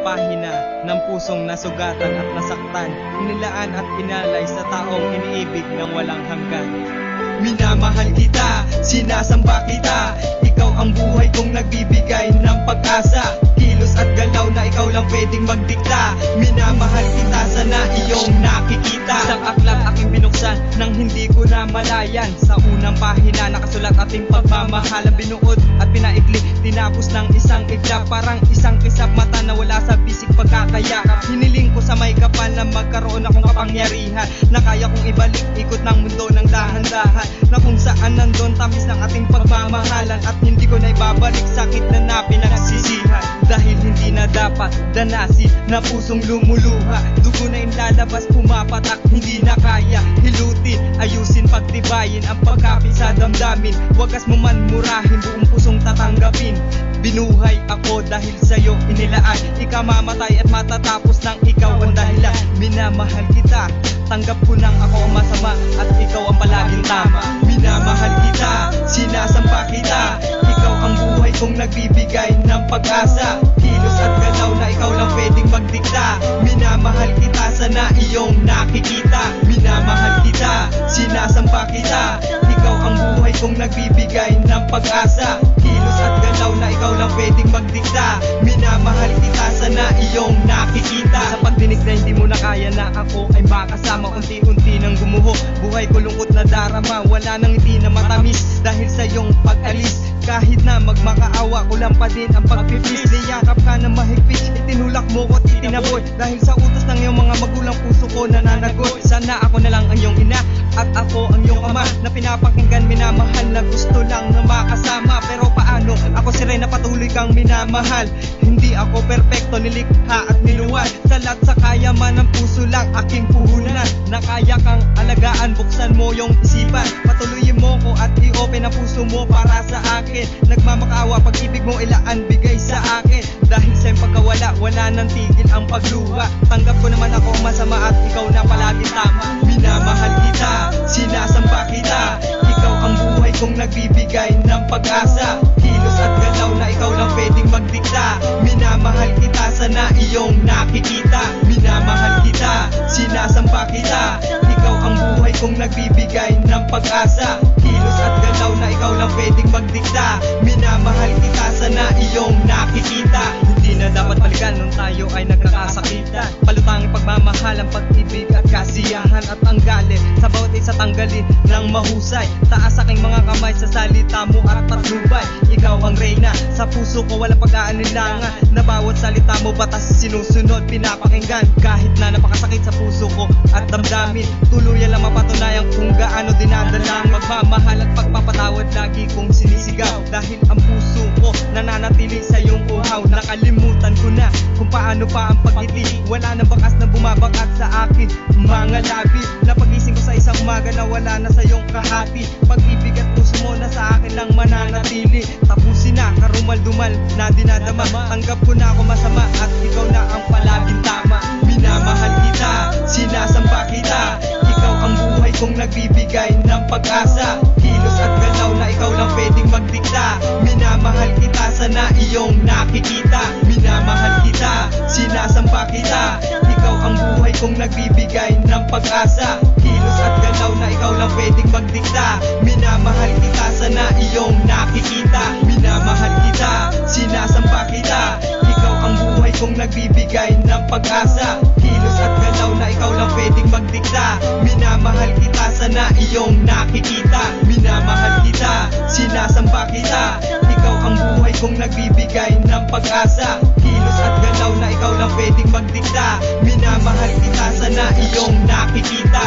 pahina ng pusong nasugatan at nasaktan, inilaan at inalay sa taong iniibig ng walang hanggan. Minamahal kita, sinasamba kita, ikaw ang buhay kong nagbibigay ng pag-asa. Kilos at galaw na ikaw lang pwedeng magdikta. Minamahal kita, sana iyong nakikita. Isang aklat aking binuksan nang hindi ko na malayan. Sa unang pahina nakasulat ating pagmamahalan. Binuod at pinaikli, tinapos ng isang iglap. Parang isang kisap mata na wala sa bisig pagkakayakap. Hiniling ko sa may kapal na magkaroon akong kapangyarihan, na kaya kong ibalik ikot ng mundo ng dahan-dahan, na kung saan nandun tamis ng ating pagmamahalan. At hindi ko na ibabalik sakit na pinagsisihan, dahil hindi na dapat danasin na pusong lumuluha. Dugo na inlalabas, pumapatak, hindi na kaya hilutin, ayusin, pagtibayin ang pagkapit sa damdamin. Wagas mo man murahin, buong pusong tatanggapin. Binuhay ako dahil sa'yo inilaan, ikamamatay at matatapos nang ikaw ang dahilan. Minamahal kita, tanggap ko nang ako ang masama at ikaw ang palaging tama. Minamahal kita, sinasamba kita, ikaw ang buhay kong nagbibigay ng pag-asa. Kilos at galaw na ikaw lang pwedeng magdikta. Minamahal kita, sana iyong nakikita. Minamahal kita, sinasamba kita, ikaw ang buhay kong nagbibigay ng pag-asa. Kilos at galaw na ikaw lang pwedeng magdikta. Minamahal kita, sana iyong nakikita. Sa pagdinig na hindi mo na kaya na ako ay makasama, unti-unti nang gumuho, buhay ko lungkot na darama. Wala nang hindi na matamis dahil sa iyong pag-alis. Kahit na magmakaawa, kulang pa din ang pagpipis. Niyakap ka na mahigpit, itinulak mo ko't itinaboy. Dahil sa utos ng iyong mga magulang, puso ko nananagot. Sana ako na lang ang iyong ina at ako ang iyong ama, na pinapakinggan, minamahal, na gusto lang na makasama. Pero paano ako si Rey na patuloy kang minamahal? Hindi ako perpekto, nilikha at niluwal. Sa lahat sa kayaman ng puso lang aking puhunan, na kaya kang alagaan, buksan mo yung isipan. Patuloyin mo ko at i-open ang puso mo para sa akin. Nagmamakaawa, pag-ibig mo ilaan, bigay sa akin. Dahil sa iyong pagkawala, wala nang tigil ang pagluha. Tanggap ko naman ako masama at ikaw na palagi tama. Minamahal kita, sinasamba kita, ikaw ang buhay kong nagbibigay ng pag-asa. Kilos at galaw na ikaw lang pwedeng magdikta. Minamahal kita, sana iyong nakikita. Minamahal kita, sinasamba kita, ikaw ang buhay kong nagbibigay ng pag-asa. Kilos at galaw na ikaw lang pwedeng magdikta. Minamahal kita, sana iyong nakikita. Hindi na dapat balikan nung tayo ay nagkakasakitan. Palutangin pagmamahal, ang pag-ibig at kasiyahan, at ang galit sa bawat isa tanggalin ng mahusay. Taas aking mga kamay sa salita mo at patnubay. Ikaw ang reyna, sa puso ko walang pag-aanilangan, na bawat salita mo batas sinusunod, pinapakinggan. Kahit na napakasakit sa puso ko at damdamin, tuluyan lang mapatunayan kung gaano dinadalang. Magmamahal at pagpapatawad lagi kong sinisigaw, dahil ang puso ko nananatili sa iyong uhaw. Nakalimutan ko na kung paano pa ang pagngiti, wala nang bakas na bumabakat sa akin mga labi. Napagising ko sa isang umaga na wala na sa iyong kahati. Pag-ibig at puso mo na sa akin lang mananatili. Tapusin na karumal-dumal na dinadama. Tanggap ko na ako masama at ikaw na ang palaging tama. Minamahal kita, sinasamba kita, ikaw ang buhay kong nagbibigay ng pag-asa. Kilos at galaw na ikaw lang pwedeng magdikta. Minamahal kita, sana iyong nakikita. Minamahal kita, sinasamba kita, ikaw ang buhay kong nagbibigay ng pag-asa. Kilos at galaw na ikaw lang pwedeng magdikta. Minamahal kita, sana iyong nakikita. Minamahal kita, sinasamba kita, ikaw ang buhay kong nagbibigay ng pag-asa. Kilos at galaw na ikaw lang pwedeng magdikta. Minamahal kita, sana iyong nakikita. Minamahal kita, sinasamba kita, ikaw ang buhay kong nagbibigay ng pag-asa. Kilos at galaw na ikaw lang pwedeng magdikta. Minamahal kita, sana iyong nakikita.